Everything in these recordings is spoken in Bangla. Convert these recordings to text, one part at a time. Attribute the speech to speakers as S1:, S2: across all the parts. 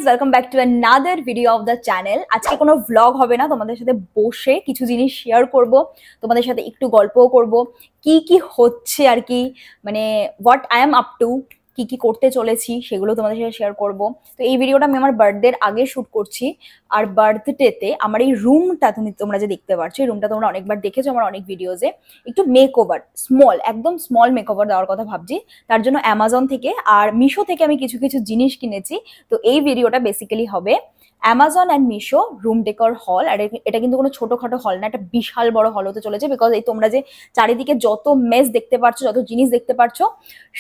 S1: Welcome back to another video of the channel. আজকে কোনো ভ্লগ হবে না, তোমাদের সাথে বসে কিছু জিনিস শেয়ার করব, তোমাদের সাথে একটু গল্পও করব, কি কি হচ্ছে আর কি, মানে what I am up to, কি কি করতে চলেছি সেগুলো তোমাদের সাথে শেয়ার করব। তো এই ভিডিওটা আমি আমার বার্থডের আগে শুট করছি। আর বার্থডেতে আমার এই রুমটা তোমরা যে দেখতে পাচ্ছ, এই রুমটা তোমরা অনেকবার দেখেছো আমার অনেক ভিডিওজে। একটু মেক ওভার, একদম স্মল মেক ওভার দেওয়ার কথা ভাবছি। তার জন্য অ্যামাজন থেকে আর মিশো থেকে আমি কিছু কিছু জিনিস কিনেছি। তো এই ভিডিওটা বেসিক্যালি হবে Amazon and Meesho room decor হল। আর এটা কিন্তু কোনো ছোটখাটো হল না, একটা বিশাল বড় হল হতে চলেছে। বিকজ এই তোমরা যে চারিদিকে যত মেস দেখতে পাচ্ছ, যত জিনিস দেখতে পাচ্ছ,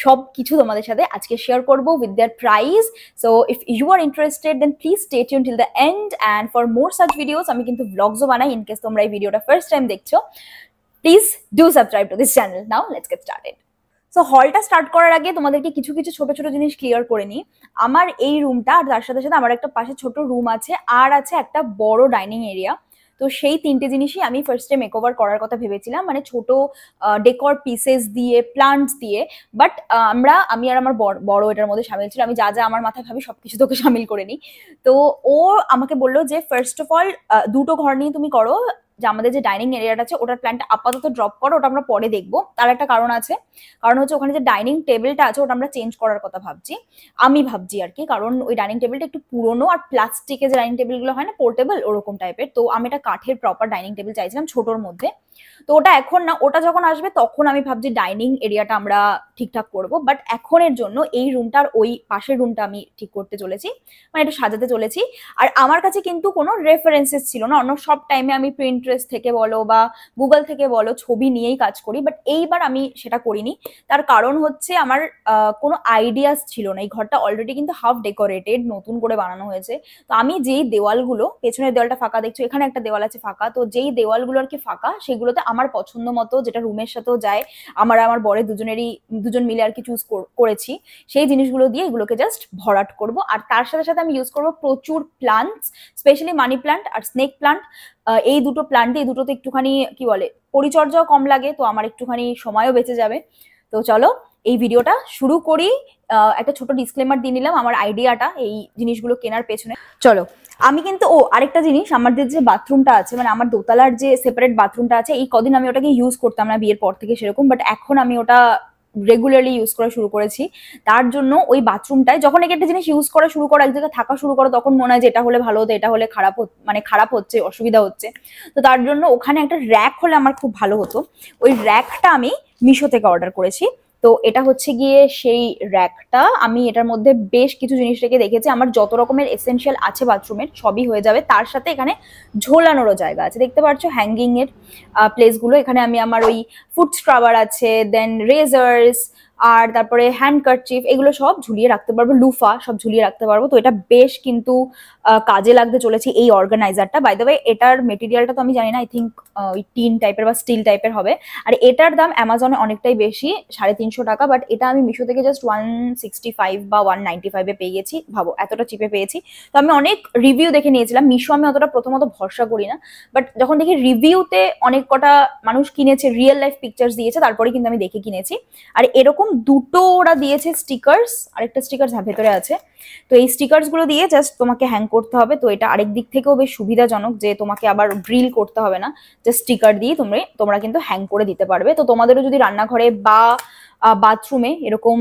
S1: সব কিছু তোমাদের সাথে আজকে শেয়ার করবো with their price. So if you are interested then please stay tune till the end and for more such videos. আমি কিন্তু ব্লগসও বানাই, ইন কেস তোমরা এই ভিডিওটা ফার্স্ট টাইম দেখছো, please do subscribe to this channel. Now let's get started. So হলটা স্টার্ট করার আগে তোমাদেরকে কিছু কিছু ছোট ছোট জিনিস ক্লিয়ার করে নিই। আমার এই রুমটা আর তার সাথে সাথে আমার একটা পাশে ছোট রুম আছে, আর আছে একটা বড় ডাইনিং এরিয়া। তো সেই তিনটে জিনিসই আমি ফার্স্টে মেকওভার করার কথা ভেবেছিলাম, মানে ছোট ডেকর পিসেস দিয়ে, প্লান্টস দিয়ে। বাট আমি আর আমার বড় এটার মধ্যে সামিল ছিল। আমি যা যা আমার মাথায় ভাবি সবকিছু তোকে সামিল করে নিই। তো ও আমাকে বললো যে ফার্স্ট অফ অল দুটো ঘর নিয়ে তুমি করো, যে আমাদের যে ডাইনিং এরিয়াটা আছে ওটার প্ল্যানটা আপাতত ড্রপ করো, ওটা আমরা পরে দেখবো। তার একটা কারণ আছে, কারণ হচ্ছে ওখানে যে ডাইনিং টেবিলটা আছে ওটা আমরা চেঞ্জ করার কথা ভাবছি, আমি ভাবছি আর কি। কারণ ওই ডাইনিং টেবিলটা একটু পুরোনো, আর প্লাস্টিকের যে ডাইনিং টেবিলগুলো হয় না পোর্টেবল, ওরকম টাইপের। তো আমি একটা কাঠের প্রপার ডাইনিং টেবিল চাইছিলাম ছোটোর মধ্যে। তো ওটা এখন না, ওটা যখন আসবে তখন আমি ভাবছি ডাইনিং এরিয়াটা আমরা ঠিকঠাক করবো। বাট এখনের জন্য এই রুমটার ওই পাশের রুমটা আমি ঠিক করতে চলেছি, মানে একটু সাজাতে চলেছি। আর আমার কাছে কিন্তু কোনো রেফারেন্সেস ছিল না। অন্য সব টাইমে আমি প্রিন্টারেস্ট থেকে বলো বা গুগল থেকে বলো ছবি নিয়েই কাজ করি, বাট এইবার আমি সেটা করিনি। তার কারণ হচ্ছে আমার কোনো আইডিয়াস ছিল না। এই ঘরটা অলরেডি কিন্তু হাফ ডেকোরেটেড, নতুন করে বানানো হয়েছে। তো আমি যেই দেওয়ালগুলো, পেছনের দেওয়ালটা ফাঁকা দেখছো, এখানে একটা দেওয়াল আছে ফাঁকা, তো যেই দেওয়ালগুলো আর কি ফাঁকা, সেগুলোতে আমার পছন্দ মতো, যেটা রুমের সাথেও যায়, আমার বরের দুজন মিলে আর কি চুজ করেছি, সেই জিনিসগুলো দিয়ে এগুলোকে জাস্ট ভরাট করব। আর তার সাথে সাথে আমি ইউজ করবো প্রচুর প্লান্টস, স্পেশালি মানি প্লান্ট আর স্নেক প্লান্ট। এই দুটো প্লান্টে, এই দুটোতে একটুখানি কি বলে পরিচর্যাও কম লাগে, তো আমার একটুখানি সময়ও বেঁচে যাবে। তো চলো এই ভিডিওটা শুরু করি। একটা ছোট ডিসক্লেমার দিয়ে নিলাম আমার আইডিয়াটা এই জিনিসগুলো কেনার পেছনে। চলো, আমি কিন্তু আরেকটা জিনিস, আমাদের যে বাথরুমটা আছে, মানে আমার দোতলার যে সেপারেট বাথরুমটা আছে, এই কদিন আমি ওটাকে ইউজ করতাম না বিয়ের পর থেকে সেরকম, বাট এখন আমি ওটা রেগুলারলি ইউজ করা শুরু করেছি। তার জন্য ওই বাথরুমটায় যখন একটা জিনিস ইউজ করা শুরু করো, এক জায়গায় থাকা শুরু করো, তখন মনে হয় যে এটা হলে ভালো হতো, এটা হলে খারাপ হচ্ছে, অসুবিধা হচ্ছে। তো তার জন্য ওখানে একটা র্যাক হলে আমার খুব ভালো হতো। ওই র্যাকটা আমি মিশো থেকে অর্ডার করেছি। তো এটা হচ্ছে গিয়ে সেই র্যাকটা। আমি এটার মধ্যে বেশ কিছু জিনিস রেখে দেখেছি, আমার যত রকমের এসেনশিয়াল আছে বাথরুমের সবই হয়ে যাবে। তার সাথে এখানে ঝোলানোরও জায়গা আছে, দেখতে পাচ্ছ হ্যাঙ্গিং এর প্লেসগুলো। এখানে আমি আমার ওই ফুড স্ক্রাবার আছে, দেন রেজার্স, আর তারপরে হ্যান্ড কারচিফ, এগুলো সব ঝুলিয়ে রাখতে পারবো, লুফা সব ঝুলিয়ে রাখতে পারবো। তো এটা বেশ কিন্তু কাজে লাগতে চলেছে এই অর্গানাইজারটা। বাই দ্য ওয়ে এটার মেটেরিয়ালটা তো আমি জানি না, আই থিঙ্ক ওই টিন টাইপের বা স্টিল টাইপের হবে। আর এটার দাম অ্যামাজনে অনেকটাই বেশি, 350 টাকা, বাট এটা আমি মিশো থেকে জাস্ট 165 বা 195-এ পেয়ে গেছি। ভাবো এতটা চিপে পেয়েছি। তো আমি অনেক রিভিউ দেখে নিয়েছিলাম। মিশো আমি অতটা প্রথমত ভরসা করি না, বাট যখন দেখি রিভিউতে অনেক কটা মানুষ কিনেছে, রিয়েল লাইফ পিকচার্স দিয়েছে, তারপরে কিন্তু আমি দেখে কিনেছি। আর এরকম দুটো ওরা দিয়েছে স্টিকার্স, আরেকটা স্টিকার্স ভেতরে আছে। তো এই স্টিকার্স গুলো দিয়ে জাস্ট তোমাকে হ্যাং করতে হবে। তো এটা আরেক দিক থেকেও বেশ সুবিধাজনক, যে তোমাকে আবার ড্রিল করতে হবে না, জাস্ট স্টিকার দিয়ে তোমরা কিন্তু হ্যাং করে দিতে পারবে। তো তোমাদেরও যদি রান্নাঘরে বা বাথরুমে এরকম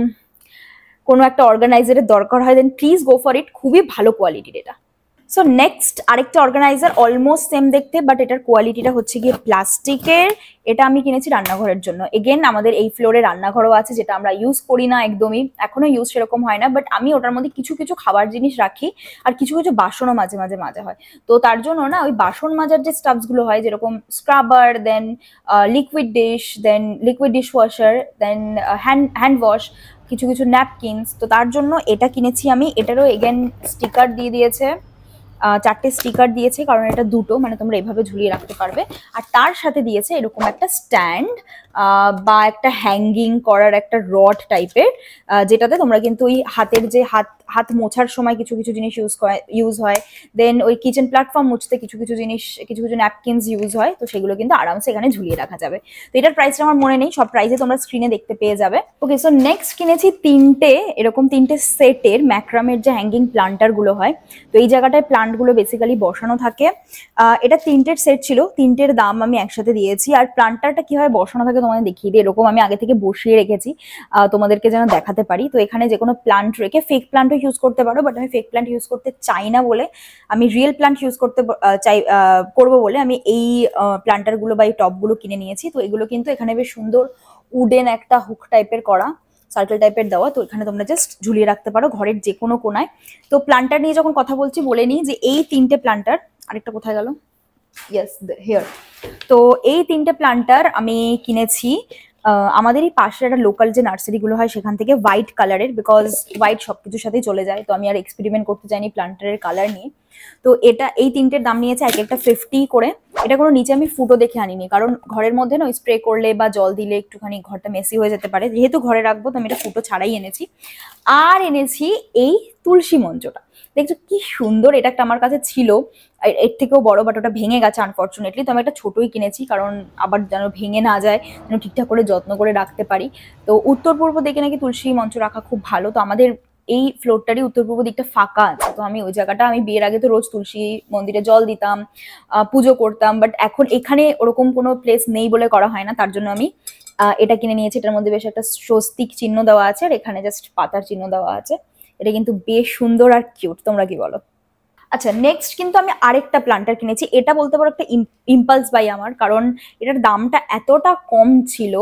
S1: কোনো একটা অর্গানাইজারের দরকার হয়, দেন প্লিজ গো ফর ইট। খুবই ভালো কোয়ালিটির এটা। সো নেক্সট আরেকটা অর্গানাইজার, অলমোস্ট সেম দেখতে, বাট এটার কোয়ালিটিটা হচ্ছে গিয়ে প্লাস্টিকের। এটা আমি কিনেছি রান্নাঘরের জন্য। এগেন আমাদের এই ফ্লোরে রান্নাঘরও আছে, যেটা আমরা ইউজ করি না একদমই, এখনো ইউজ সেরকম হয় না। বাট আমি ওটার মধ্যে কিছু কিছু খাবার জিনিস রাখি, আর কিছু কিছু বাসনও মাঝে মাঝে মাজা হয়। তো তার জন্য না ওই বাসন মাজার যে স্টাফসগুলো হয়, যেরকম স্ক্রাবার, দেন লিকুইড ডিশ ওয়াশার, দেন হ্যান্ড ওয়াশ, কিছু কিছু ন্যাপকিনস, তো তার জন্য এটা কিনেছি আমি। এটারও এগেন স্টিকার দিয়ে দিয়েছে, 4টে স্টিকার দিয়েছে, কারণ এটা দুটো, মানে তোমরা এভাবে ঝুলিয়ে রাখতে পারবে। আর তার সাথে দিয়েছে এরকম একটা স্ট্যান্ড বা একটা হ্যাঙ্গিং করার একটা রড টাইপের, যেটাতে তোমরা কিন্তু ওই হাতের যে হাত মোছার সময় কিছু কিছু জিনিস ইউজ হয়, দেন ওই কিচেন প্ল্যাটফর্ম মুছতে কিছু কিছু জিনিস, কিছু কিছু ন্যাপকিনস ইউজ হয়, তো সেগুলো কিন্তু আরামসে এখানে ঝুলিয়ে রাখা যাবে। তো এটার প্রাইসটা আমার মনে নেই, সব প্রাইসে তোমরা স্ক্রিনে দেখতে পেয়ে যাবে। ওকে, সো নেক্সট কিনেছি এরকম তিনটে সেটের ম্যাক্রামের যে হ্যাঙ্গিং প্লান্টার গুলো হয়, তো এই জায়গাটায় প্লান্ট গুলো বেসিক্যালি বসানো থাকে। এটা তিনটের সেট ছিল, তিনটের দাম আমি একসাথে দিয়েছি। আর প্লান্টারটা কিভাবে বসানো থাকে তোমাদের দেখিয়ে দিই। এরকম আমি আগে থেকে বসিয়ে রেখেছি তোমাদেরকে যেন দেখাতে পারি। তো এখানে যে কোনো প্লান্ট রেখে, ফেক প্লান্টও ইউজ করতে পারো, বাট আমি ফেক প্লান্ট ইউজ করতে চাই না বলে, আমি রিয়েল প্লান্ট ইউজ করবো বলে আমি এই প্লান্টার গুলো বা এই টপ গুলো কিনে নিয়েছি। তো এগুলো কিন্তু এখানে বেশ সুন্দর উডেন একটা হুক টাইপের করা, সার্কেল টাইপের দেওয়া, তো এখানে তোমরা জাস্ট ঝুলিয়ে রাখতে পারো ঘরের যে কোনো কোনায়। তো প্লান্টার নিয়ে যখন কথা বলছি বলে নিই যে এই তিনটে প্লান্টার, আরেকটা কোথায় গেল, ইয়েস হিয়ার। তো এই তিনটে প্লান্টার আমি কিনেছি আমাদেরই পাশে একটা লোকাল যে নার্সারি গুলো হয় সেখান থেকে, হোয়াইট কালারের, বিকজ হোয়াইট সবকিছুর সাথেই চলে যায়, তো আমি আর এক্সপেরিমেন্ট করতে চাইনি প্লান্টারের কালার নিয়ে। তো এই তিনটের দাম নিয়েছে এক একটা 50 করে। এটা কোনো নিচে আমি ফুটো দেখে আনিনি, কারণ ঘরের মধ্যে না স্প্রে করলে বা জল দিলে একটুখানি ঘরটা মেসি হয়ে যেতে পারে, যেহেতু ঘরে রাখবো তো আমি এটা ফুটো ছাড়াই এনেছি। আর এনেছি এই তুলসী মঞ্চটা, দেখছো কি সুন্দর, এটা একটা আমার কাছে ছিল, এর থেকেও বড়, বাট ওটা ভেঙে গেছে আনফর্চুনেটলি, তো আমি একটা ছোটই কিনেছি, কারণ আবার যেন ভেঙে না যায়, যেন ঠিকঠাক করে যত্ন করে রাখতে পারি। তো উত্তর পূর্ব দিকে নাকি তুলসী মঞ্চ রাখা খুব ভালো, তো আমাদের এই ফ্লোরটারই উত্তর পূর্ব দিকটা ফাঁকা আছে, তো আমি ওই জায়গাটা, আমি বিয়ের আগে তো রোজ তুলসী মন্দিরে জল দিতাম, পুজো করতাম, বাট এখন এখানে ওরকম কোনো প্লেস নেই বলে করা হয় না, তার জন্য আমি এটা কিনে নিয়েছি। এটার মধ্যে বেশ একটা স্বস্তিক চিহ্ন দেওয়া আছে, আর এখানে জাস্ট পাতার চিহ্ন দেওয়া আছে। এটা কিন্তু বেশ সুন্দর আর কিউট, তোমরা কি বলো? আচ্ছা, নেক্সট কিন্তু আমি আরেকটা প্লান্টার কিনেছি, এটা বলতে পারো একটা ইম্পালস বাই আমার, কারণ এটার দামটা এতটা কম ছিল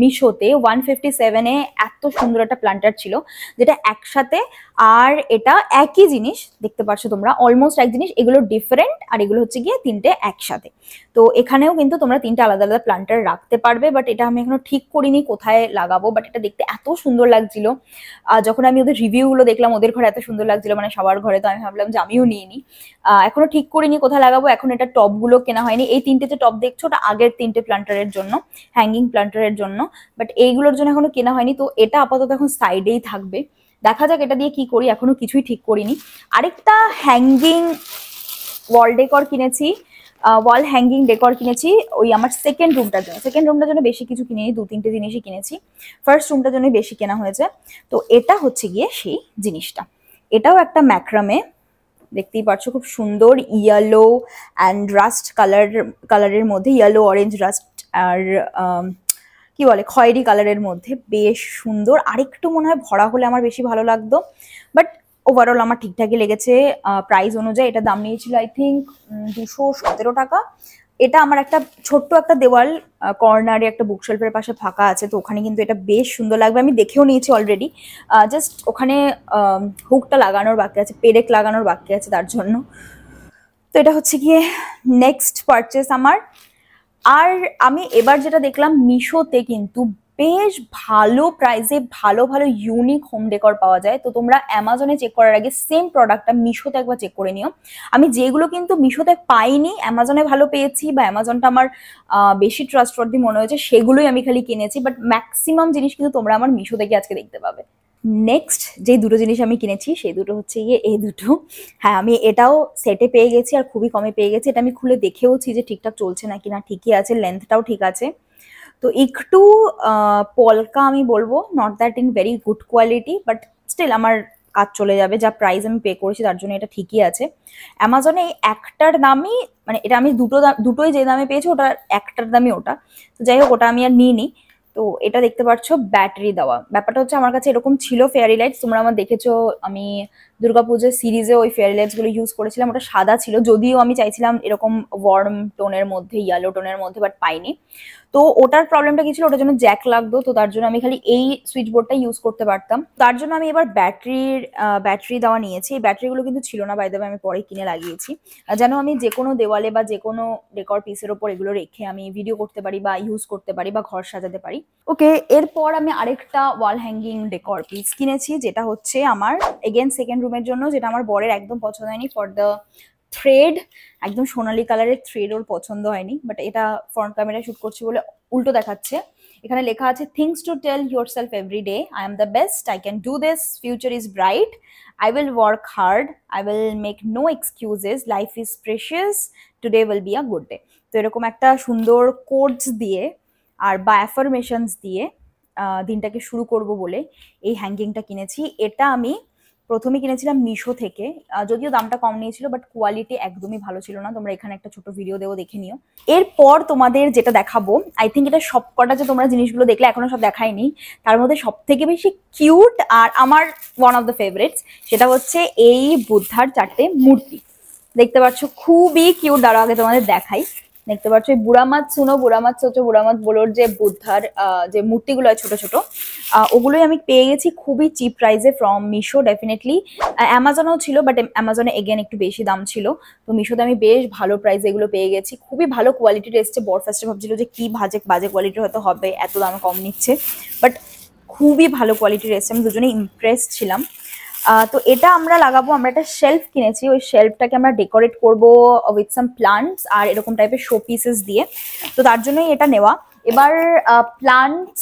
S1: মিশোতে, 157-এ এত সুন্দর একটা প্লান্টার ছিল, যেটা একসাথে, আর এটা একই জিনিস দেখতে পাচ্ছ তোমরা, অলমোস্ট এক জিনিস, এগুলো ডিফারেন্ট, আর এগুলো হচ্ছে গিয়ে তিনটে একসাথে। তো এখানেও কিন্তু তোমরা তিনটে আলাদা আলাদা প্লান্টার রাখতে পারবে, বাট এটা আমি এখনো ঠিক করিনি কোথায় লাগাবো, বাট এটা দেখতে এত সুন্দর লাগছিল, যখন আমি ওদের রিভিউ গুলো দেখলাম, ওদের ঘরে এত সুন্দর লাগছিল, মানে সবার ঘরে, তো আমি ভাবলাম যে আমিও নিয়ে নিই। এখনো ঠিক করিনি কোথায় লাগাবো, এখন এটা টপ গুলো কেনা হয়নি। এই তিনটে যে টপ দেখছো ওটা আগের তিনটে প্লান্টারের জন্য, হ্যাঙ্গিং প্লান্টারের জন্য, বাট এইগুলোর জন্য এখনো কেনা হয়নি, তো এটা আপাতত এখন সাইডেই থাকবে, দেখা যাক এটা দিয়ে কি করি, এখনো কিছুই ঠিক করিনি। আরেকটা হ্যাঙ্গিং ওয়াল ডেকর কিনেছি, ওয়াল হ্যাঙ্গিং ডেকর কিনেছি ওই আমার সেকেন্ড রুমটার জন্য। সেকেন্ড রুমটার জন্য বেশি কিছু কিনিনি, দু তিনটে জিনিসই কিনেছি, ফার্স্ট রুমটার জন্য বেশি কেনা হয়েছে। তো এটা হচ্ছে গিয়ে সেই জিনিসটা, এটাও একটা ম্যাক্রামে, দেখতেই পাচ্ছ খুব সুন্দর ইয়েলো অ্যান্ড রাস্ট কালারের মধ্যে, ইয়েলো অরেঞ্জ রাস্ট আর কি বলে খয়েরি কালারের মধ্যে, বেশ সুন্দর। আরেকটু মনে হয় ভরা হলে আমার বেশি ভালো লাগতো, বাট ওভারঅল আমার ঠিকঠাকই লেগেছে। প্রাইস অনুযায়ী এটা দাম নিয়েছিল আই থিঙ্ক 217 টাকা। এটা আমার একটা ছোট্ট একটা দেওয়াল কর্নারে একটা বুকশেলফের পাশে ফাঁকা আছে, তো ওখানে কিন্তু এটা বেশ সুন্দর লাগবে, আমি দেখেও নিয়েছি অলরেডি, জাস্ট ওখানে হুকটা লাগানোর বাকি আছে, পেরেক লাগানোর বাকি আছে তার জন্য। তো এটা হচ্ছে গিয়ে নেক্সট পারচেস আমার। আর আমি এবার যেটা দেখলাম, মিশোতে কিন্তু বেশ ভালো প্রাইসে ভালো ভালো ইউনিক হোম ডেকর পাওয়া যায়, তো তোমরা অ্যামাজনে চেক করার আগে সেম প্রোডাক্টটা মিশোতে একবার চেক করে নিও। আমি যেগুলো কিন্তু মিশোতে পাইনি অ্যামাজনে ভালো পেয়েছি, বা অ্যামাজনটা আমার বেশি ট্রাস্টওয়ার্দি মনে হয়েছে, সেগুলোই আমি খালি কিনেছি, বাট ম্যাক্সিমাম জিনিস কিন্তু তোমরা আমার মিশো থেকে আজকে দেখতে পাবে। নেক্সট যে দুটো জিনিস আমি কিনেছি সেই দুটো হচ্ছে গিয়ে এই দুটো। হ্যাঁ, আমি এটাও সেটে পেয়ে গেছি আর খুবই কমে পেয়ে গেছি, এটা আমি খুলে দেখেওছি যে ঠিকঠাক চলছে নাকি, না ঠিকই আছে, লেন্থটাও ঠিক আছে। তো একটু পলকা আমি বলবো, not that in very good quality, but still আমার কাজ চলে যাবে, যা প্রাইস আমি পে করেছি তার জন্য এটা ঠিকই আছে। অ্যামাজনে এই একটার দামই, মানে এটা আমি দুটোই যে দামে পেয়েছি ওটার একটার দামই ওটা, তো যাই হোক ওটা আমি আর নিইনি। তো এটা দেখতে পাচ্ছ ব্যাটারি দেওয়া, ব্যাপারটা হচ্ছে আমার কাছে এরকম ছিল ফেয়ারি লাইটস, তোমরা আমার দেখেছো আমি দুর্গাপুজোর সিরিজে ওই ফেয়ারি লাইটস গুলো ইউজ করেছিলাম, ওটা সাদা ছিল, যদিও আমি চাইছিলাম এরকম ওয়ার্ম টোনের মধ্যে, ইয়েলো টোনের মধ্যে, বাট পাইনি। তো ওটার প্রবলেমটা কি ছিল, ওটার জন্য জ্যাক লাগতো, তো তার জন্য আমি খালি এই সুইচ বোর্ডটা ইউজ করতে পারতাম, তার জন্য আমি এবার ব্যাটারি দেওয়া নিয়েছি। এই ব্যাটারিগুলো কিন্তু ছিল না, বাই দ্য ওয়ে আমি পরে কিনে লাগিয়েছি, যেন আমি যে কোনো দেওয়ালে বা যে কোনো ডেকর পিসের ওপর এগুলো রেখে আমি ভিডিও করতে পারি বা ইউজ করতে পারি বা ঘর সাজাতে পারি। ওকে, এরপর আমি আরেকটা ওয়াল হ্যাঙ্গিং ডেকর পিস কিনেছি, যেটা হচ্ছে আমার এগেন সেকেন্ড রুমের জন্য, যেটা আমার বরের একদম পছন্দ হয়নি, ফর দ্য থ্রেড, একদম সোনালি কালারের থ্রেড ওর পছন্দ হয়নি, বাট এটা ফ্রন্ট ক্যামেরায় শুট করছি বলে উল্টো দেখাচ্ছে, এখানে লেখা আছে things to tell yourself every day, I am the best, I can do this, future is bright, I will work hard, I will make no excuses, life is precious, today will be a good day. তো এরকম একটা সুন্দর কোটস দিয়ে আর বা অ্যাফার্মেশনস দিয়ে দিনটাকে শুরু করব বলে এই হ্যাঙ্গিংটা কিনেছি। এটা আমি প্রথমে কিনেছিলাম মিশো থেকে, যদিও দামটা কম নিয়েছিল বাট কোয়ালিটি একদমই ভালো ছিল না। তোমরা এখানে একটা ছোট ভিডিও দেবো, দেখে নিও। এরপর তোমাদের যেটা দেখাবো, আই থিঙ্ক এটা সব কটা যে তোমরা জিনিসগুলো দেখলে এখনো সব দেখাইনি, তার মধ্যে সব থেকে বেশি কিউট আর আমার ওয়ান অফ দ্য ফেভারিটস সেটা হচ্ছে এই বুদ্ধার 4টে মূর্তি। দেখতে পাচ্ছ খুবই কিউট। দাঁড়াও আগে তোমাদের দেখাই। দেখতে পাচ্ছ এই বুড়ামাত সুনো, বুড়ামাত সোচো, বুড়ামাত বলোর যে বুদ্ধার যে মূর্তিগুলো হয় ছোট ছোট, ওগুলোই আমি পেয়ে গেছি খুবই চিপ প্রাইসে ফ্রম মিশো। ডেফিনেটলি অ্যামাজনেও ছিল, বাট অ্যামাজনে এগেন একটু বেশি দাম ছিল, তো মিশোতে আমি বেশ ভালো প্রাইসে এগুলো পেয়ে গেছি। খুবই ভালো কোয়ালিটির এসছে। বড় ফার্স্টে ভাবছিল যে কি বাজে কোয়ালিটির হয়তো হবে, এত দামে কম নিচ্ছে, বাট খুবই ভালো কোয়ালিটির এসছে। আমি দুজনেই ইমপ্রেসড ছিলাম। তো এটা আমরা লাগাবো, আমরা একটা শেলফ কিনেছি, ওই শেলফটাকে আমরা ডেকোরেট করবো উইথ সাম প্লান্টস আর এরকম টাইপের শো পিসেস দিয়ে, তো তার জন্যই এটা নেওয়া। এবার প্লান্টস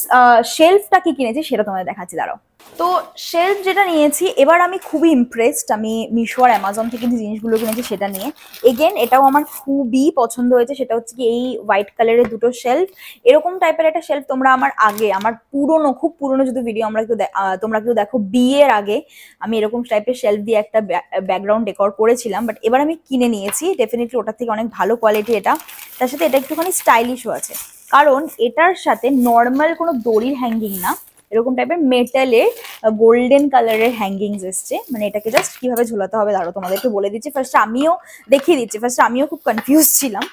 S1: শেলফটা কি কিনেছি সেটা তোমাদের দেখাচ্ছি, দাঁড়াও। তো শেলফ যেটা নিয়েছি, এবার আমি খুবই ইমপ্রেসড আমি মিশো আর অ্যামাজন থেকে যে জিনিসগুলো কিনেছি সেটা নিয়ে। এগেন এটাও আমার খুবই পছন্দ হয়েছে, সেটা হচ্ছে কি এই হোয়াইট কালারের দুটো শেলফ। এরকম টাইপের একটা শেলফ তোমরা আমার পুরনো, খুব পুরনো যদি ভিডিও তোমরা কেউ দেখো, বিয়ের আগে আমি এরকম টাইপের শেলফ দিয়ে একটা ব্যাকগ্রাউন্ড ডেকোর করেছিলাম, বাট এবার আমি কিনে নিয়েছি। ডেফিনেটলি ওটার থেকে অনেক ভালো কোয়ালিটি এটা, তার সাথে এটা একটুখানি স্টাইলিশও আছে, কারণ এটার সাথে নর্মাল কোনো দড়ির হ্যাঙ্গিং না, এরকম টাইপের মেটালের গোল্ডেন কালারের হ্যাঙ্গিংস এসছে। মানে এটাকে জাস্ট কিভাবে ঝোলাতে হবে দাঁড়াও তোমাদের একটু বলে দিচ্ছি, দেখিয়ে দিচ্ছি। ফার্স্ট আমিও খুব কনফিউজ ছিলাম।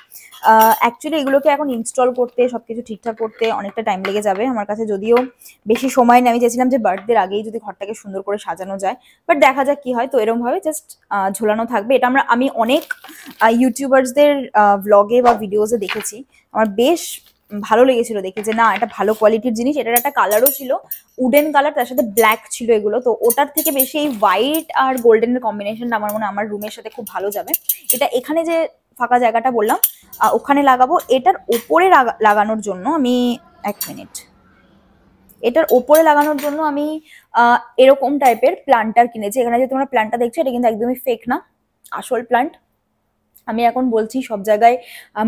S1: অ্যাকচুয়ালি এগুলোকে এখন ইনস্টল করতে, সবকিছু ঠিকঠাক করতে অনেকটা টাইম লেগে যাবে আমার কাছে, যদিও বেশি সময় নেই। আমি চেয়েছিলাম যে বার্থডের আগেই যদি ঘরটাকে সুন্দর করে সাজানো যায়, বাট দেখা যাক কি হয়। তো এরকম ভাবে জাস্ট ঝোলানো থাকবে। এটা আমি অনেক ইউটিউবার্সদের ভ্লগে বা ভিডিওসে দেখেছি, আমার বেশ ভালো লেগেছিল দেখে যে না এটা ভালো কোয়ালিটির জিনিস। এটার একটা কালারও ছিল উডেন কালার, তার সাথে ব্ল্যাক ছিল এগুলো, তো ওটার থেকে বেশি এই হোয়াইট আর গোল্ডেনের কম্বিনেশনটা আমার মনে হয় আমার রুমের সাথে খুব ভালো যাবে। এটা এখানে যে ফাঁকা জায়গাটা বললাম ওখানে লাগাবো। এটার ওপরে লাগানোর জন্য আমি এটার ওপরে লাগানোর জন্য আমি এরকম টাইপের প্লান্টার কিনেছি। এখানে যে তোমরা প্লান্টটা দেখছো এটা কিন্তু একদমই ফেক না, আসল প্লান্ট। আমি এখন বলছি সব জায়গায়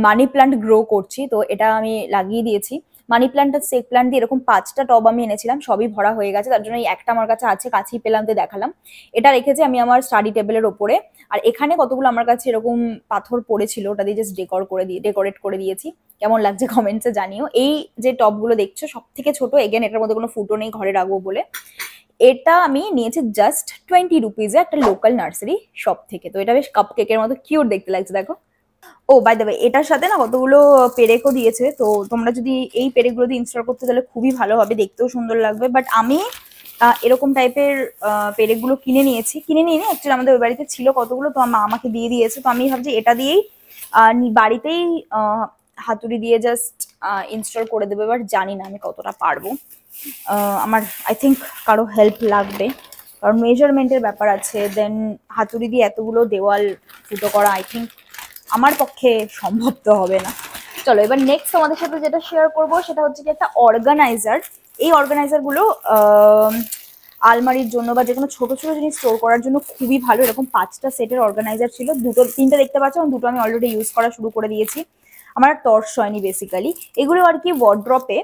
S1: মানি প্ল্যান্ট গ্রো করছি, তো এটা আমি লাগিয়ে দিয়েছি। মানি প্ল্যান্ট আর স্নেক প্ল্যান্ট দিয়ে এরকম 5টা টব আমি এনেছিলাম, সবই ভরা হয়ে গেছে, তার জন্য এই একটা আমার কাছে আছে, কাছেই পেলাম তো দেখালাম। এটা রেখেছি আমি আমার স্টাডি টেবিলের ওপরে। আর এখানে কতগুলো আমার কাছে এরকম পাথর পড়েছিল, ওটা দিয়ে জাস্ট ডেকোরেট করে দিয়েছি। কেমন লাগছে কমেন্টসে জানিও। এই যে টবগুলো দেখছো সব থেকে ছোট, এগেন এটার মধ্যে কোনো ফুটো নেই, ঘরে রাখবো বলে। এটা আমি নিয়েছি জাস্ট 20 রুপিজে একটা লোকাল নার্সারি শপ থেকে। তো এটা বেশ কাপ কেকের মতো কিউট দেখতে লাগছে, দেখো। ও বাই দ্য ওয়ে, এটার সাথে না কতগুলো পেরেকও দিয়েছে, তো তোমরা যদি এই পেরেকগুলো দিয়ে ইনস্টল করতে তাহলে খুবই ভালো হবে, দেখতেও সুন্দর লাগবে। বাট আমি এরকম টাইপের পেরেকগুলো কিনে নিয়ে অ্যাকচুয়ালি আমাদের ওই বাড়িতে ছিল কতগুলো, তো মা আমাকে দিয়ে দিয়েছে। তো আমি ভাবছি এটা দিয়েই বাড়িতেই হাতুড়ি দিয়ে জাস্ট ইনস্টল করে দেবো। এবার জানি না আমি কতটা পারবো, আমার আই থিঙ্ক কারো হেল্প লাগবে, কারণ মেজারমেন্টের ব্যাপার আছে। দেন হাতুড়ি দিয়ে এতগুলো দেওয়াল ফুটো করা আই থিঙ্ক আমার পক্ষে সম্ভব তো হবে না। চলো এবার নেক্সট তোমাদের সাথে যেটা শেয়ার করব সেটা হচ্ছে কি একটা অর্গানাইজার। এই অর্গানাইজারগুলো আলমারির জন্য বা যে কোনো ছোটো ছোটো জিনিস স্টোর করার জন্য খুবই ভালো। এরকম 5টা সেটের অর্গানাইজার ছিল, তিনটে দেখতে পাচ্ছ, দুটো আমি অলরেডি ইউজ করা শুরু করে দিয়েছি, আমার টর্চ হয়নি বেসিক্যালি। এগুলো আর কি ওয়ার্ড্রপে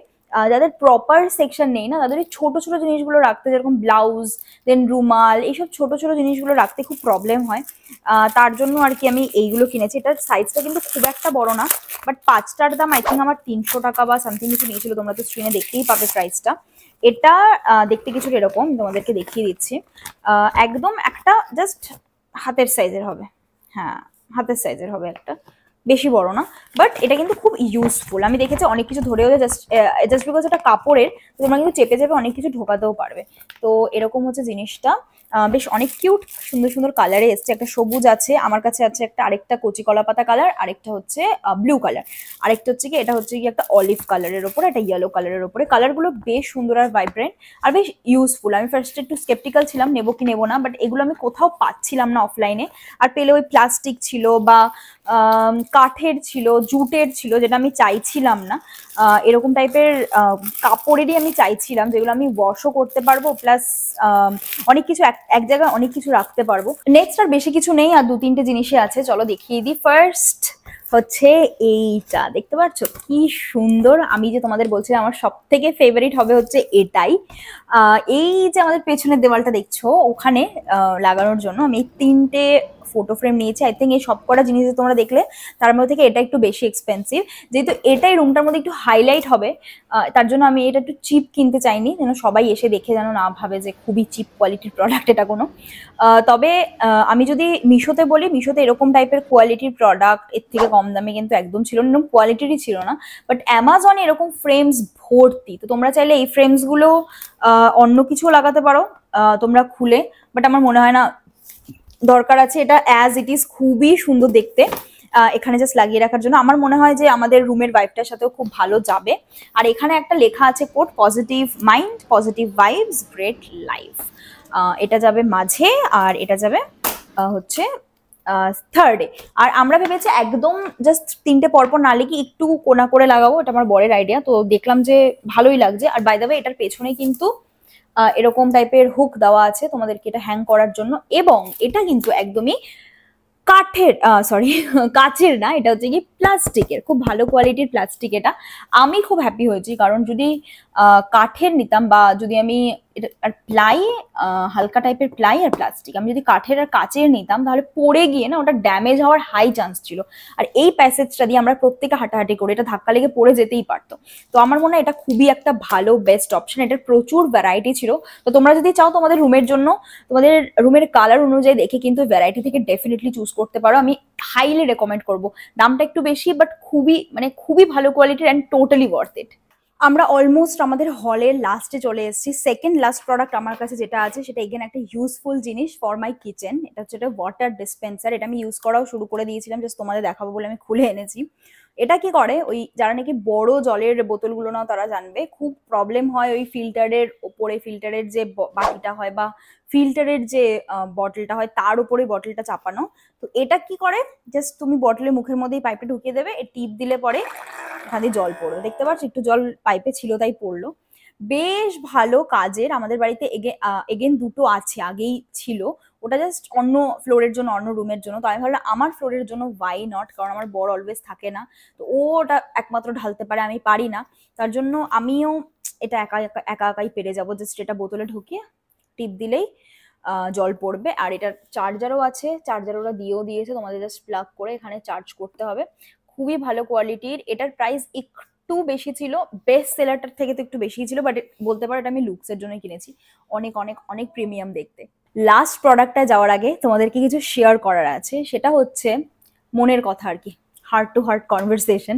S1: যাদের প্রপার সেকশন নেই না, তাদের ছোট ছোট জিনিসগুলো রাখতে, যেরকম ব্লাউজ, দেন রুমাল, এইসব ছোট ছোট জিনিসগুলো রাখতে খুব প্রবলেম হয়। তার জন্য আর কি আমি এইগুলো কিনেছি। এটার সাইজটা কিন্তু খুব একটা বড় না, বাট 5টার দাম আই থিঙ্ক আমার 300 টাকা বা সামথিং কিছু নিয়েছিল। তোমরা তো স্ক্রিনে দেখতেই পাবে প্রাইসটা। এটা দেখতে কিছুটা এরকম, তোমাদেরকে দেখিয়ে দিচ্ছি। একদম একটা জাস্ট হাতের সাইজের হবে, হ্যাঁ হাতের সাইজের হবে, একটা বেশি বড় না, বাট এটা কিন্তু খুব ইউজফুল। আমি দেখেছি অনেক কিছু ধরেও জাস্ট বিকজ এটা কাপড়ের, তোমরা কিন্তু চেপে চেপে অনেক কিছু ঢোকাতেও পারবে। তো এরকম হচ্ছে জিনিসটা। বেশ অনেক কিউট সুন্দর সুন্দর কালারে এসছে। একটা সবুজ আছে, আমার কাছে আছে একটা, আরেকটা কচি কলা পাতা কালার, আরেকটা হচ্ছে ব্লু কালার, আরেকটা হচ্ছে কি এটা হচ্ছে কি একটা অলিভ কালারের ওপরে, একটা ইয়েলো কালারের ওপরে। কালারগুলো বেশ সুন্দর আর ভাইব্রেন্ট আর বেশ ইউজফুল। আমি ফার্স্টে একটু স্কেপটিক্যাল ছিলাম নেবো কি নেবো না, বাট এগুলো আমি কোথাও পাচ্ছিলাম না অফলাইনে। আর পেলে ওই প্লাস্টিক ছিল বা কাঠের ছিল, জুটের ছিল, যেটা আমি চাইছিলাম না। এরকম টাইপের কাপড়েরই আমি চাইছিলাম, যেগুলো আমি ওয়াশও করতে পারবো, প্লাস অনেক কিছু এক জায়গায় অনেক কিছু রাখতে পারবো। নেক্সট আর বেশি কিছু নেই, আর 2-3টে জিনিসই আছে, চলো দেখিয়ে দিই। ফার্স্ট হচ্ছে এইটা, দেখতে পাচ্ছ কি সুন্দর। আমি যে তোমাদের বলছিলাম আমার সব থেকে ফেভারিট হবে হচ্ছে এটাই। এই যে আমাদের পেছনের দেওয়ালটা দেখছো, ওখানে লাগানোর জন্য আমি 3টে ফটো ফ্রেম নিয়েছি। আই থিঙ্ক এই সব কটা জিনিস তোমরা দেখলে তার মধ্যে থেকে এটা একটু বেশি এক্সপেন্সিভ, যেহেতু এটাই রুমটার মধ্যে একটু হাইলাইট হবে, তার জন্য আমি এটা একটু চিপ কিনতে চাইনি, যেন সবাই এসে দেখে যেন না ভাবে যে খুবই চিপ কোয়ালিটির প্রোডাক্ট এটা কোনো। তবে আমি যদি মিশোতে বলি, মিশোতে এরকম টাইপের কোয়ালিটির প্রোডাক্ট এর থেকে কম দামে কিন্তু একদম ছিল না, এরকম কোয়ালিটিরই ছিল না। বাট অ্যামাজনে এরকম ফ্রেমস ভর্তি, তো তোমরা চাইলে এই ফ্রেমসগুলো অন্য কিছু লাগাতে পারো তোমরা খুলে, বাট আমার মনে হয় না দরকার আছে। এটা অ্যাজ ইট ইজ খুবই সুন্দর দেখতে, এখানে জাস্ট লাগিয়ে রাখার জন্য আমার মনে হয় যে আমাদের রুমের ভাইবটার সাথেও খুব ভালো যাবে। আর এখানে একটা লেখা আছে code, positive mind, positive vibes, great life. এটা যাবে মাঝে, আর এটা যাবে হচ্ছে থার্ডে। আর আমরা ভেবেছি একদম জাস্ট 3টে পরপর না লিখে একটু কোনা করে লাগাবো, এটা আমার বরের আইডিয়া, তো দেখলাম যে ভালোই লাগছে। আর বাই দ্য ওয়ে এটার পেছনে কিন্তু এরকম টাইপের হুক দেওয়া আছে তোমাদেরকে এটা হ্যাং করার জন্য, এবং এটা কিন্তু একদমই কাঠের, সরি কাচের না, এটা হচ্ছে কি প্লাস্টিকের, খুব ভালো কোয়ালিটির প্লাস্টিক। এটা আমি খুব হ্যাপি হয়েছি, কারণ যদি কাঠের নিতাম বা যদি আমি আর প্লাই, হালকা টাইপের প্লাই আর প্লাস্টিক, আমি যদি কাঠের আর কাচের নিতাম তাহলে পড়ে গিয়ে না ওটা ড্যামেজ হওয়ার হাই চান্স ছিল। আর এই প্যাসেজটা দিয়ে আমরা প্রত্যেকে হাঁটাহাঁটি করে এটা ধাক্কা লেগে পড়ে যেতেই পারতো। তো আমার মনে হয় এটা খুবই একটা ভালো বেস্ট অপশন। এটার প্রচুর ভ্যারাইটি ছিল, তো তোমরা যদি চাও তোমাদের রুমের জন্য, তোমাদের রুমের কালার অনুযায়ী দেখে কিন্তু ভ্যারাইটি থেকে ডেফিনেটলি চুজ করতে পারো। আমি হাইলি রেকমেন্ড করবো। দামটা একটু বেশি, বাট খুবই ভালো কোয়ালিটির অ্যান্ড টোটালি ওয়ার্থ ইট। আমরা অলমোস্ট আমাদের হলের লাস্টে চলে এসেছি। সেকেন্ড লাস্ট প্রোডাক্ট আমার কাছে যেটা আছে সেটা এগেন একটা ইউজফুল জিনিস ফর মাই কিচেন। এটা হচ্ছে একটা ওয়াটার ডিসপেন্সার। এটা আমি ইউজ করাও শুরু করে দিয়েছিলাম, জাস্ট তোমাদের দেখাবো বলে আমি খুলে এনেছি। এটা কি করে, ওই যারা নাকি বড় জলের বোতলগুলো নাও তারা জানবে, খুব প্রবলেম হয় ওই ফিল্টারের ওপরে, ফিল্টারের যে বাটিটা হয় বা ফিল্টারের যে বটলটা হয় তার উপরে বটলটা চাপানো। তো এটা কি করে, জাস্ট তুমি বটলের মুখের মধ্যেই পাইপটা ঢুকিয়ে দেবে, টিপ দিলে পরে এখানে জল পড়লো, দেখতে পাচ্ছ একটু জল পাইপে ছিল তাই পড়লো। বেশ ভালো কাজের। আমাদের বাড়িতে এগেন দুটো আছে, আগেই ছিল, ওটা জাস্ট অন্য ফ্লোরের জন্য, অন্য রুমের জন্য। তো আমি ভাবলাম আমার ফ্লোরের জন্য ওয়াই নট, কারণ আমার বর অলওয়েজ থাকে না, তো ও ওটা একমাত্র ঢালতে পারে, আমি পারি না। তার জন্য আমিও এটা একা একা একাই পেরে যাবো। জাস্ট এটা বোতলে ঢুকিয়ে টিপ দিলেই জল পড়বে। আর এটার চার্জারও আছে, চার্জার ওরা দিয়েও দিয়েছে, তোমাদের জাস্ট প্লাগ করে এখানে চার্জ করতে হবে। খুবই ভালো কোয়ালিটির। এটার প্রাইস একটু বেশি ছিল, বেস্ট সেলারটার থেকে তো একটু বেশি ছিল, বাট বলতে পারো এটা আমি লুকসের জন্য কিনেছি, অনেক অনেক অনেক প্রিমিয়াম দেখতে। লাস্ট প্রোডাক্টটা যাওয়ার আগে তোমাদেরকে কিছু শেয়ার করার আছে, সেটা হচ্ছে মনের কথা আর কি, হার্ট টু হার্ট কনভারসেশন।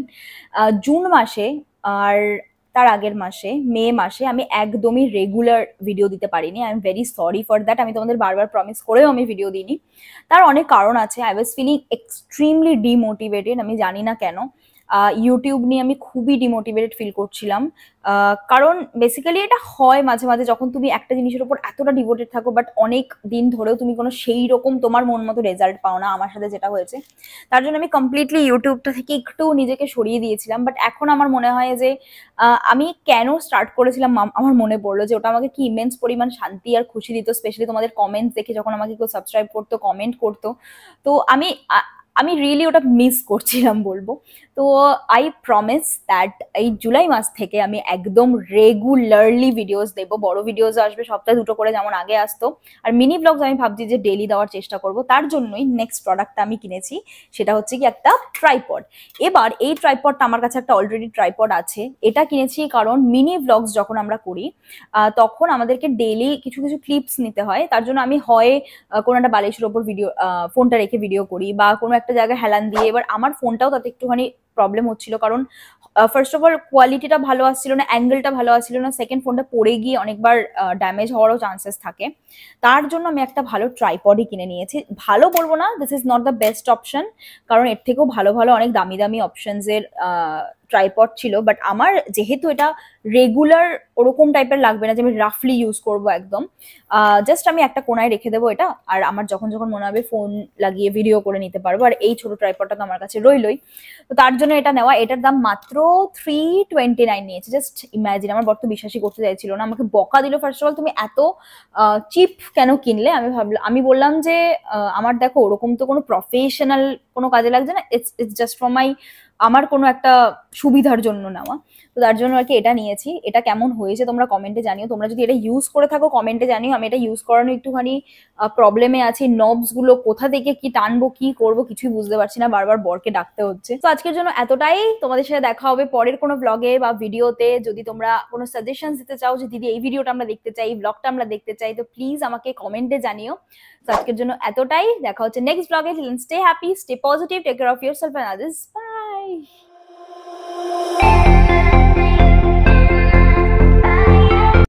S1: জুন মাসে আর তার আগের মাসে, মে মাসে আমি একদমই রেগুলার ভিডিও দিতে পারিনি। I am very sorry for that. আমি তোমাদের বারবার প্রমিস করেও আমি ভিডিও দিইনি, তার অনেক কারণ আছে। I was feeling extremely demotivated, আমি জানি না কেন। ইউটিউব নিয়ে আমি খুবই ডিমোটিভেটেড ফিল করছিলাম, কারণ বেসিক্যালি এটা হয় মাঝে মাঝে যখন তুমি একটা জিনিসের উপর এতটা ডিভোটেড থাকো, বাট অনেক দিন ধরেও তুমি কোনো সেই রকম তোমার মন মতো রেজাল্ট পাও না। আমার সাথে যেটা হয়েছে, তার জন্য আমি কমপ্লিটলি ইউটিউবটা থেকে একটু নিজেকে সরিয়ে দিয়েছিলাম। বাট এখন আমার মনে হয় যে আমি কেন স্টার্ট করেছিলাম, আমার মনে পড়লো যে ওটা আমাকে কি ইমেন্স পরিমাণ শান্তি আর খুশি দিত, স্পেশালি তোমাদের কমেন্টস দেখে, যখন আমাকে কেউ সাবস্ক্রাইব করতো, কমেন্ট করতো। তো আমি রিয়েলি ওটা মিস করছিলাম বলবো। তো আই প্রমিস দ্যাট এই জুলাই মাস থেকে আমি একদম রেগুলারলি ভিডিওস দেবো। বড় ভিডিওস আসবে সপ্তাহে 2টো করে, যেমন আগে আসতো। আর মিনি ব্লগস আমি ভাবছি যে ডেলি দেওয়ার চেষ্টা করব। তার জন্যই নেক্সট প্রোডাক্টটা আমি কিনেছি, সেটা হচ্ছে কি একটা ট্রাইপড। এবার এই ট্রাইপডটা আমার কাছে একটা অলরেডি ট্রাইপড আছে। এটা কিনেছি কারণ মিনি ব্লগস যখন আমরা করি তখন আমাদেরকে ডেলি কিছু কিছু ক্লিপস নিতে হয়। তার জন্য আমি হয় কোনো একটা বালিশের ওপর ভিডিও, ফোনটা রেখে ভিডিও করি, বা কোনো একটা জায়গায় হেলান দিয়ে। এবার আমার ফোনটাও তাতে একটুখানি প্রবলেম হচ্ছিল, কারণ ফার্স্ট অফ অল কোয়ালিটিটা ভালো আসছিল না, অ্যাঙ্গেলটা ভালো আসছিল না, সেকেন্ড ফোনটা পড়ে গিয়ে অনেকবার ড্যামেজ হওয়ারও চান্সেস থাকে। তার জন্য আমি একটা ভালো ট্রাইপডই কিনে নিয়েছি। ভালো বলবো না, this is not the best option, কারণ এর থেকেও ভালো ভালো অনেক দামি দামি অপশনস এর ট্রাইপড ছিল, বাট আমার যেহেতু এটা রেগুলার ওরকম টাইপের লাগবে না যে আমি রাফলি ইউজ করবো একদম, জাস্ট আমি একটা কোনায় রেখে দেবো এটা, আর আমার যখন যখন মনে হবে ফোন লাগিয়ে ভিডিও করে নিতে পারবো। আর এই ছোট ট্রাইপডটা তো আমার কাছে রইলই, তো তার জন্য এটা নেওয়া। এটার দাম মাত্র 329 নিয়েছে। জাস্ট ইমাজিন, আমার বর তো বিশ্বাসই করতে চাইছিল না, আমাকে বকা দিল ফার্স্ট অফ অল, তুমি এত চিপ কেন কিনলে। আমি বললাম যে আমার দেখো ওরকম তো কোনো প্রফেশনাল কোনো কাজে লাগছে না, ইটস জাস্ট ফর মাই, আমার কোনো একটা সুবিধার জন্য নেওয়া। তো তার জন্য আর কি এটা নিয়েছি। এটা কেমন হয়েছে তোমরা কমেন্টে জানিও, তোমরা যদি এটা ইউজ করে থাকো কমেন্টে জানিও। আমি এটা ইউজ করানো একটুখানি প্রবলেমে আছি, নবস গুলো কোথা থেকে কি টানবো কি করবো কিছুই বুঝতে পারছি না, বারবার বরকে ডাকতে হচ্ছে। তো আজকের জন্য এতটাই, তোমাদের সাথে দেখা হবে পরের কোনো ব্লগে বা ভিডিওতে। যদি তোমরা কোনো সাজেশন দিতে চাও যে দিদি এই ভিডিওটা আমরা দেখতে চাই, এই ব্লগটা আমরা দেখতে চাই, তো প্লিজ আমাকে কমেন্টে জানিও। তো আজকের জন্য এতটাই, দেখা হচ্ছে নেক্সট ব্লগে। Stay happy, stay positive, take care of yourself and others, by.